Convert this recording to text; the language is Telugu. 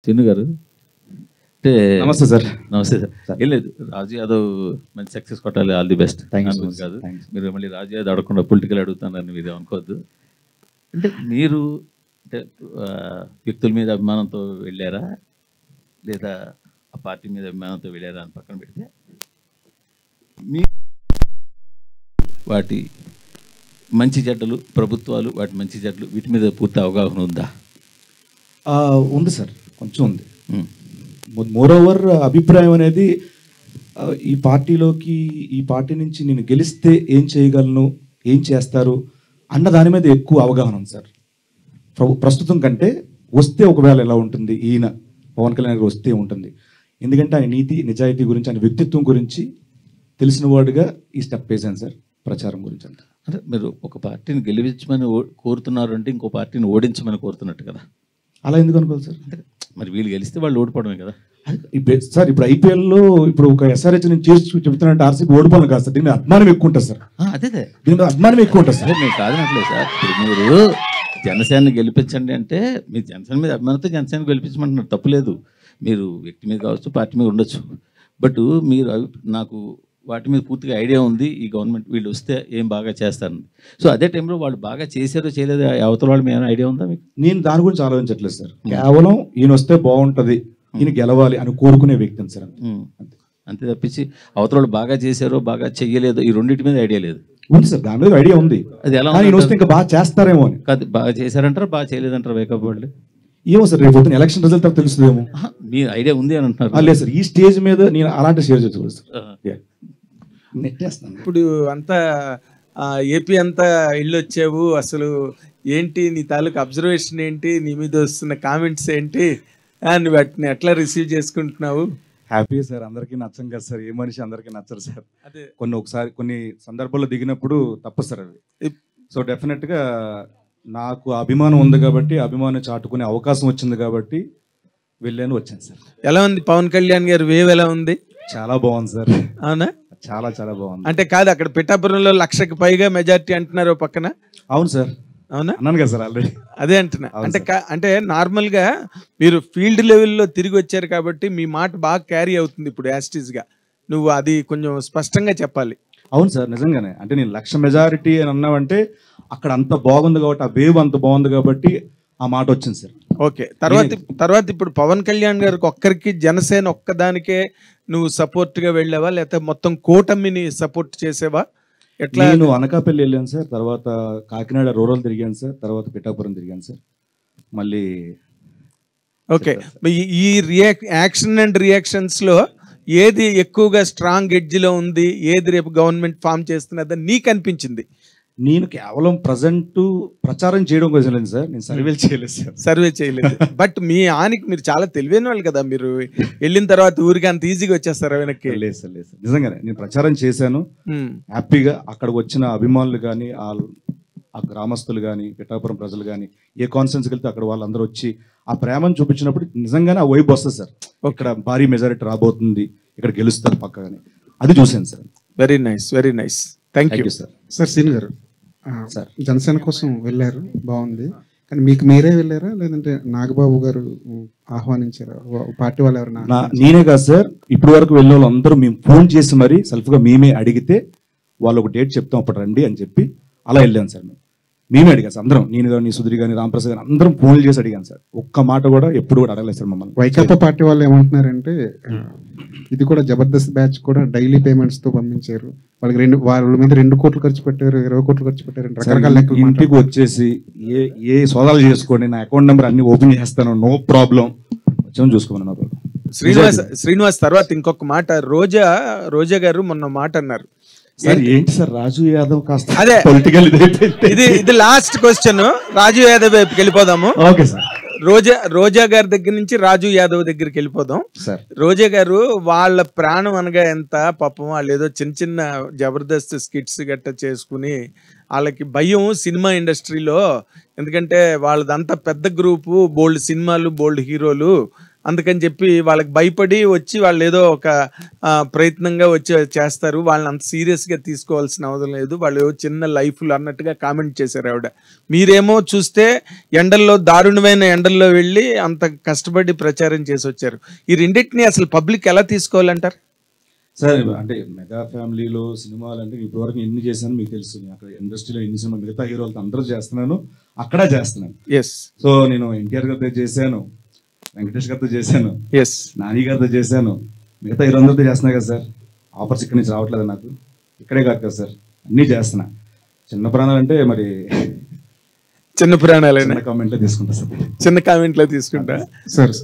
చిన్ను గారు అంటే నమస్తే సార్. నమస్తే సార్. ఏం లేదు, రాజు యాదవ్ మంచి సక్సెస్ కొట్టాలి, ఆల్ ది బెస్ట్. కాదు మీరు మళ్ళీ రాజు యాదవ్ అడగకుండా పొలిటికల్ అడుగుతానని మీరు అనుకోవద్దు. అంటే మీరు అంటే వ్యక్తుల మీద అభిమానంతో వెళ్ళారా లేదా ఆ పార్టీ మీద అభిమానంతో వెళ్ళారా అని పక్కన పెడితే మీ వాటి మంచి చెడ్డలు, ప్రభుత్వాలు వాటి మంచి చెడ్డలు వీటి మీద పూర్తి అవగాహన ఉందా? ఉంది సార్, కొంచెం ఉంది. మోరోవర్ అభిప్రాయం అనేది ఈ పార్టీ నుంచి నేను గెలిస్తే ఏం చేయగలను, ఏం చేస్తారు అన్న దాని మీద ఎక్కువ అవగాహన ఉంది సార్. ప్రస్తుతం కంటే వస్తే ఒకవేళ ఎలా ఉంటుంది, ఈయన పవన్ కళ్యాణ్ గారు వస్తే ఉంటుంది. ఎందుకంటే ఆయన నీతి నిజాయితీ గురించి, ఆయన వ్యక్తిత్వం గురించి తెలిసిన వాడుగా ఈ స్టెప్ వేసాను సార్, ప్రచారం గురించి. అంటే మీరు ఒక పార్టీని గెలిపించమని కోరుతున్నారు అంటే ఇంకో పార్టీని ఓడించమని కోరుతున్నట్టు కదా? అలా ఎందుకు అనుకోవాలి సార్? అంటే మరి వీళ్ళు గెలిస్తే వాళ్ళు ఓడిపోవడమే కదా సార్. ఇప్పుడు ఐపీఎల్లో ఇప్పుడు ఒక ఎస్ఆర్హెచ్ నేను చేసి చెప్తున్నానంటే ఆర్సీబీ ఓడిపోను కాదు సార్, దీని అభిమానం ఎక్కువ ఉంటుంది సార్. అదే దీని మీద అభిమానం ఎక్కువ ఉంటుంది సార్. మీరు కాదనట్లేదు సార్. ఇప్పుడు మీరు జనసేనని గెలిపించండి అంటే మీరు జనసేన మీద అభిమానంతో జనసేన గెలిపించమంటున్నారు, తప్పులేదు. మీరు వ్యక్తి మీద కావచ్చు, పార్టీ మీద ఉండొచ్చు. బట్ మీరు నాకు వాటి మీద పూర్తిగా ఐడియా ఉంది, ఈ గవర్నమెంట్ వీళ్ళు వస్తే ఏం బాగా చేస్తారని. సో అదే టైంలో వాళ్ళు బాగా చేశారో చేయలేదో అవతల వాళ్ళు ఏమైనా ఐడియా ఉందా మీకు? నేను దాని గురించి ఆలోచించట్లేదు సార్. కేవలం ఈయన వస్తే బాగుంటుంది, ఈయన గెలవాలి అని కోరుకునే వ్యక్తిని సార్. అంతే తప్పించి అవతల వాళ్ళు బాగా చేశారో బాగా చెయ్యలేదో ఈ రెండింటి మీద ఐడియా లేదు. ఉంది సార్, దాని మీద ఐడియా ఉంది. అది ఎలా ఈయన వస్తే ఇంకా బాగా చేస్తారేమో అని. కాదు, బాగా చేశారంటారా బాగా చేయలేదంటారా వేకప్ వాళ్ళు? ఏమో సార్, రేపు పొద్దున ఎలక్షన్ రిజల్ట్ తెలుస్తుందేమో. మీ ఐడియా ఉంది అని అంటున్నారు. లేదు సార్, ఈ స్టేజ్ మీద నేను అలాంటి షేర్ చేసుకోలేదు సార్. నెట్టేస్తాను. ఇప్పుడు అంతా ఏపీ అంతా ఇల్లు వచ్చావు, అసలు ఏంటి నీ తాలూకు అబ్జర్వేషన్ ఏంటి, నీ మీద వస్తున్న కామెంట్స్ ఏంటి, నువ్వు వాటిని ఎట్లా రిసీవ్ చేసుకుంటున్నావు? Happy sir. అందరికీ నచ్చం కదా సార్, ఏ మనిషి అందరికీ నచ్చరు సార్. అదే కొన్ని సందర్భాల్లో దిగినప్పుడు తప్పు సార్ అవి. సో డెఫినెట్గా నాకు అభిమానం ఉంది కాబట్టి, అభిమానం చాటుకునే అవకాశం వచ్చింది కాబట్టి వెళ్ళాను, వచ్చాను సార్. ఎలా ఉంది పవన్ కళ్యాణ్ గారు వేవ్, ఎలా ఉంది? చాలా బాగుంది సార్. అవునా? చాలా చాలా బాగుంది. అంటే కాదు, అక్కడ పిఠాపురంలో 1,00,000కి పైగా మెజారిటీ అంటున్నారు పక్కన. అవును సార్. అవునా? అన్నాను కదా సార్ ఆల్రెడీ. అదే అంటున్నా. అంటే నార్మల్గా మీరు ఫీల్డ్ లెవెల్లో తిరిగి వచ్చారు కాబట్టి మీ మాట బాగా క్యారీ అవుతుంది ఇప్పుడు యాస్టీస్గా. నువ్వు అది కొంచెం స్పష్టంగా చెప్పాలి. అవును సార్, నిజంగానే. అంటే నేను 1,00,000 మెజారిటీ అని అన్నావంటే అక్కడ అంత బాగుంది కాబట్టి, ఆ వేవ్ అంత బాగుంది కాబట్టి ఆ మాట వచ్చింది సార్. ఓకే. తర్వాత ఇప్పుడు పవన్ కళ్యాణ్ గారికి ఒక్కరికి, జనసేన ఒక్కదానికే నువ్వు సపోర్ట్గా వెళ్ళావా, లేకపోతే మొత్తం కూటమిని సపోర్ట్ చేసేవా? ఎట్లా? నేను అనకాపల్లి వెళ్ళాను సార్, తర్వాత కాకినాడ రూరల్ తిరిగాను సార్, తర్వాత పిఠాపురం తిరిగాను సార్, మళ్ళీ. ఓకే. ఈ యాక్షన్ అండ్ రియాక్షన్స్లో ఏది ఎక్కువగా స్ట్రాంగ్ ఎడ్జ్లో ఉంది, ఏది రేపు గవర్నమెంట్ ఫామ్ చేస్తున్నదని నీకు అనిపించింది? నేను కేవలం ప్రజెంట్ ప్రచారం చేయడం కోసం లేదు సార్, నేను సర్వేలు చేయలేదు సార్. సర్వే చేయలేదు. బట్ మీ ఆనికి మీరు చాలా తెలివైన వాళ్ళు కదా, మీరు వెళ్ళిన తర్వాత ఊరికి అంత ఈజీగా వచ్చేస్తారు వెనక్కి? లేదు సార్, లేదు సార్, నిజంగానే నేను ప్రచారం చేశాను హ్యాపీగా. అక్కడికి వచ్చిన అభిమానులు కానీ, ఆ గ్రామస్తులు కానీ, పిఠాపురం ప్రజలు కానీ, ఏ కాన్ఫరెన్స్కి వెళ్తే అక్కడ వాళ్ళందరూ వచ్చి ఆ ప్రేమను చూపించినప్పుడు నిజంగానే ఆ వైబ్ వస్తుంది సార్. ఇక్కడ భారీ మెజారిటీ రాబోతుంది, ఇక్కడ గెలుస్తారు పక్కగానే, అది చూశాను sir. Very nice, very nice. Thank you sir. Sir సీన్ గారు, సార్ జనసేన కోసం వెళ్ళారు, బాగుంది. కానీ మీకు మీరే వెళ్ళారా, లేదంటే నాగబాబు గారు ఆహ్వానించారా? పార్టీ వాళ్ళు ఎవరైనా? నేనే కాదు సార్, ఇప్పటి వరకు వెళ్ళే వాళ్ళు అందరూ మేము ఫోన్ చేసి మరి సెల్ఫ్గా మేమే అడిగితే వాళ్ళు ఒక డేట్ చెప్తాం అప్పుడు రండి అని చెప్పి అలా వెళ్ళాను సార్. మేమే అడిగాను సార్ అందరం, నేను కానీ, సుధీర్ కానీ, రామప్రసాద్ కానీ అందరం ఫోన్లు చేసి అడిగాను సార్. ఒక్క మాట కూడా ఎప్పుడు కూడా అడగలేదు సార్ మమ్మల్ని. వైకాపా పార్టీ వాళ్ళు ఏమంటున్నారంటే ఇది కూడా జబర్దస్త్ బ్యాచ్ కూడా డైలీ పేమెంట్స్ తో పంపించారు, వాళ్ళకి వాళ్ళ మీద 2 కోట్లు ఖర్చు పెట్టారు, 20 కోట్లు ఖర్చు పెట్టారు, రకరకాల లెక్కలు. ఇంటికి వచ్చేసి ఏ సోదాలు చేసుకోండి, నా అకౌంట్ నెంబర్ అన్ని ఓపెన్ చేస్తాను, నో ప్రాబ్లం, వచ్చాము చూసుకోమన్నారు. శ్రీనివాస్ తర్వాత ఇంకొక మాట, రోజా గారు మొన్న మాట అన్నారు. ఏంటి సార్, రాజు యాదవ్ కాస్త అదే పొలిటికల్ ఇది లాస్ట్ క్వశ్చన్, రాజు యాదవ్ వైపుకి వెళ్ళిపోదాము. Okay sir. రోజా గారి దగ్గర నుంచి రాజు యాదవ్ దగ్గరికి వెళ్ళిపోదాం. రోజా గారు వాళ్ళ ప్రాణం అనగా ఎంత పాపం, వాళ్ళు ఏదో చిన్న చిన్న జబర్దస్త్ స్కిట్స్ గట్ట చేసుకుని వాళ్ళకి భయం సినిమా ఇండస్ట్రీలో, ఎందుకంటే వాళ్ళదంతా పెద్ద గ్రూపు, బోల్డ్ సినిమాలు, బోల్డ్ హీరోలు, అందుకని చెప్పి వాళ్ళకి భయపడి వచ్చి వాళ్ళు ఏదో ఒక ప్రయత్నంగా వచ్చి చేస్తారు, వాళ్ళని అంత సీరియస్గా తీసుకోవాల్సిన అవసరం లేదు, వాళ్ళు చిన్న లైఫ్లు అన్నట్టుగా కామెంట్ చేశారు ఆవిడ. మీరేమో చూస్తే ఎండల్లో, దారుణమైన ఎండల్లో వెళ్ళి అంత కష్టపడి ప్రచారం చేసి వచ్చారు. ఈ రెండింటిని అసలు పబ్లిక్ ఎలా తీసుకోవాలంటారు? సార్ అంటే మెగా ఫ్యామిలీలో సినిమాలు అంటే ఇప్పటివరకు ఎన్ని చేశాను మీకు తెలుసు. అక్కడ ఇండస్ట్రీలో ఎన్ని సినిమా మిగతా హీరోలతో అందరూ చేస్తున్నాను, అక్కడ చేస్తున్నాను. ఎస్. సో నేను ఎన్టీఆర్ గారితో చేశాను, వెంకటేష్ గారితో చేశాను, ఎస్, నాని గారితో చేశాను, మిగతా హీరోలందరితో చేస్తున్నా కదా సార్. ఆఫర్స్ ఇక్కడి నుంచి రావట్లేదు నాకు, ఇక్కడే కాదు కదా సార్, అన్నీ చేస్తున్నా. చిన్న ప్రాణాలు అంటే మరి చిన్న ప్రాణాలైనా కామెంట్లో తీసుకుంటా సార్, చిన్న కామెంట్లో తీసుకుంటా సార్.